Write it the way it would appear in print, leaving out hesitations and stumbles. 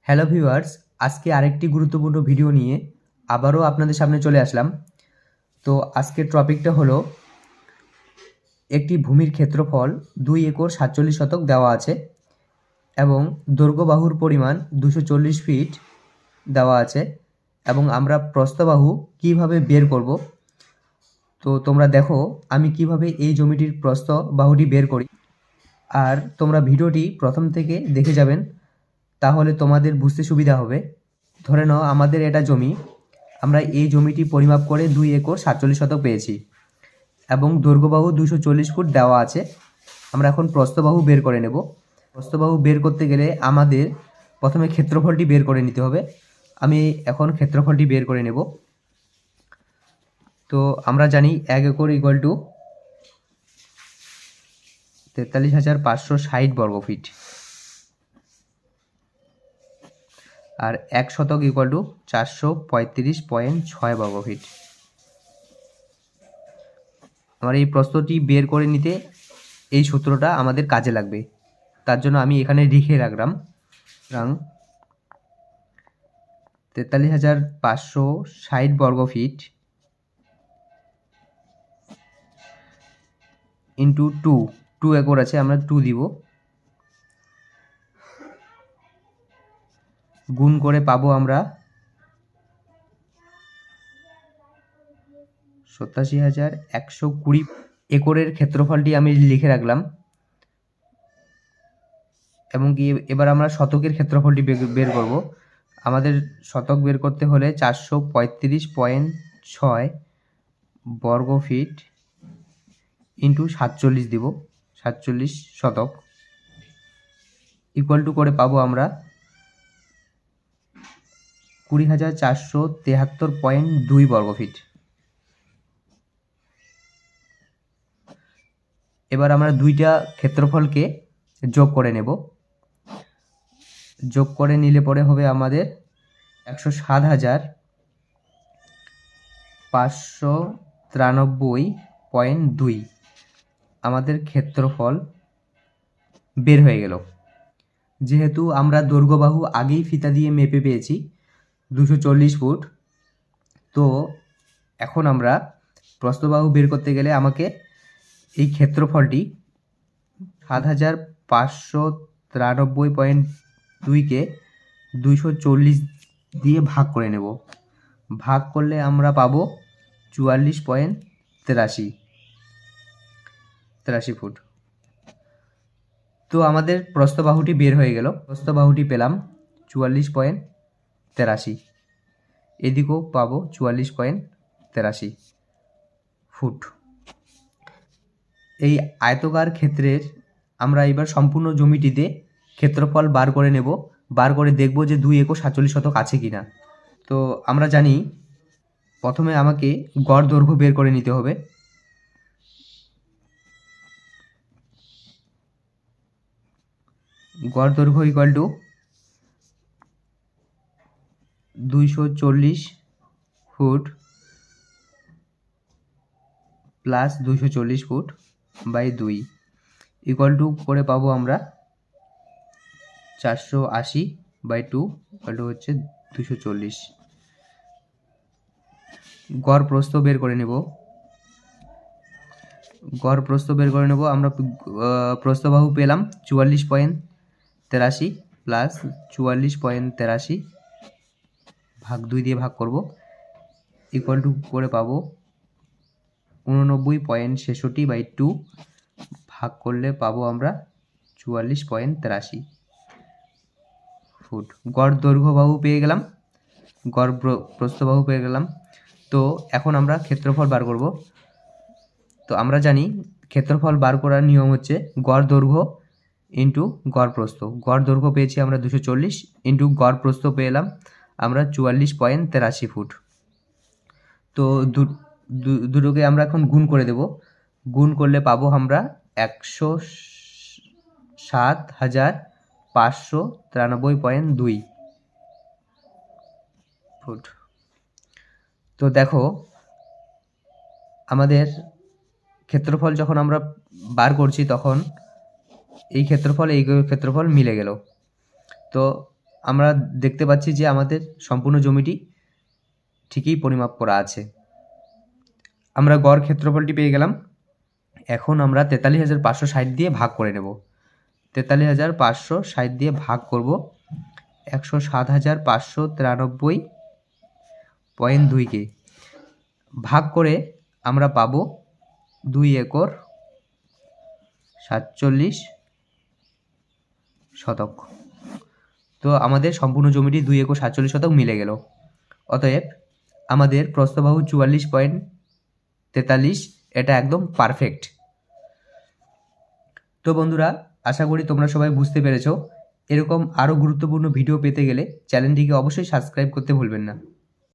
Hello viewers, আজকে আরেকটি গুরুত্বপূর্ণ ভিডিও নিয়ে আবারও আপনাদের সামনে চলে আসলাম। তো আজকের টপিকটা হলো একটি ভূমির ক্ষেত্রফল 2 একর 47 শতক দেওয়া আছে এবং দৈর্ঘ্য বাহুর পরিমাণ 240 ফিট দেওয়া আছে এবং আমরা প্রস্থ বাহু কীভাবে বের করব। তো তোমরা দেখো আমি কিভাবে এই জমিটির প্রস্থ বাহুটি বের করি, আর তোমরা ভিডিওটি প্রথম থেকে দেখে যাবেন, তাহলে তোমাদের বুঝতে সুবিধা হবে। ধরে নাও আমাদের এটা জমি, আমরা এই জমিটি পরিমাপ করে 2 একর 47 শতক পেয়েছি এবং দৈর্ঘ্যবাহু 240 ফুট দেওয়া আছে। আমরা এখন প্রস্থবাহু বের করে নেব। প্রস্থবাহু বের করতে গেলে আমাদের প্রথমে ক্ষেত্রফলটি বের করে নিতে হবে। আমি এখন ক্ষেত্রফলটি বের করে নেব। তো আমরা জানি 1 একর ইকুয়াল টু 43,560 বর্গফিট আর 1 শতক ইকুয়াল টু 435.6 বর্গফিট। আমার এই প্রস্থটি বের করে নিতে এই সূত্রটা আমাদের কাজে লাগবে, তার জন্য আমি এখানে লিখে রাখলাম 43,560 বর্গফিট ইন্টু 2 একর আছে, আমরা 2 দিব, গুণ করে পাবো আমরা 87,120 একরের ক্ষেত্রফলটি আমি লিখে রাখলাম। এবং কি এবার আমরা শতকের ক্ষেত্রফলটি বের করব। আমাদের শতক বের করতে হলে 435.6 বর্গফিট ইন্টু 47 দিব, 47 শতক ইকুয়াল টু করে পাবো আমরা 20,473.2 বর্গফিট। এবার আমরা দুইটা ক্ষেত্রফলকে যোগ করে নেব। যোগ করে নিলে পরে হবে আমাদের 107,593.2 আমাদের ক্ষেত্রফল বের হয়ে গেল। যেহেতু আমরা দৈর্ঘ্য বাহু আগেই ফিতা দিয়ে মেপে পেয়েছি 240 ফুট, তো এখন আমরা প্রস্থ বাহু বের করতে গেলে আমাকে এই ক্ষেত্রফলটি 7,593.2কে 240 দিয়ে ভাগ করে নেব। ভাগ করলে আমরা পাবো 44.83 ফুট। তো আমাদের প্রস্থ বাহুটি বের হয়ে গেল। প্রস্থ বাহুটি পেলাম 44.83, এদিকেও পাবো 44.83 ফুট। এই আয়তকার ক্ষেত্রের আমরা এবার সম্পূর্ণ জমিটিতে ক্ষেত্রফল বার করে নেব। বার করে দেখব যে 2 একর 47 শতক আছে কিনা। তো আমরা জানি প্রথমে আমাকে গড় দৈর্ঘ্য বের করে নিতে হবে। গড় দৈর্ঘ্য equal to 240 foot plus 240 foot by 2 equal to করে পাবো আমরা 480/2 ইকুয়াল টু হচ্ছে 240। গড় প্রস্থ বের করে নেব। গড় প্রস্থ বের করে নেব। আমরা প্রস্থবাহু পেলাম 44.83 প্লাস 44.83 ভাগ 2 দিয়ে ভাগ করব, ইকুয়াল টু করে পাবো 89.66/2 ভাগ করলে পাবো আমরা 44.83 ফুট। গড় দৈর্ঘ্য বাহু পেয়ে গেলাম, গড় প্রস্থ বাহু পেয়ে গেলাম। তো এখন আমরা ক্ষেত্রফল বার করব। তো আমরা জানি ক্ষেত্রফল বার করার নিয়ম হচ্ছে গড় দৈর্ঘ্য ইন্টু গড় প্রস্থ। গড় দৈর্ঘ্য পেয়েছি আমরা 240 ইন্টু গড় প্রস্থ পেলাম আমরা 44.83 ফুট। তো দুটোকে আমরা এখন গুণ করে দেব। গুণ করলে পাবো আমরা 107,593.2 ফুট। তো দেখো আমাদের ক্ষেত্রফল যখন আমরা বার করছি তখন এই ক্ষেত্রফল মিলে গেল। তো আমরা দেখতে পাচ্ছি যে আমাদের সম্পূর্ণ জমিটি ঠিকই পরিমাপ করা আছে। আমরা গড় ক্ষেত্রফলটি পেয়ে গেলাম। এখন আমরা ৪৩,৫৬০ দিয়ে ভাগ করে নেব। ৪৩,৫৬০ দিয়ে ভাগ করব ১০৭,৫৯৩.২কে। ভাগ করে আমরা পাবো ২ একর ৪৭ শতক। তো আমাদের সম্পূর্ণ জমিটি ২ একর ৪৭ শতক মিলে গেল। অতএব আমাদের প্রস্থবাহু ৪৪.৪৩, এটা একদম পারফেক্ট। তো বন্ধুরা, আশা করি তোমরা সবাই বুঝতে পেরেছো। এরকম আরও গুরুত্বপূর্ণ ভিডিও পেতে গেলে চ্যানেলটিকে অবশ্যই সাবস্ক্রাইব করতে ভুলবেন না।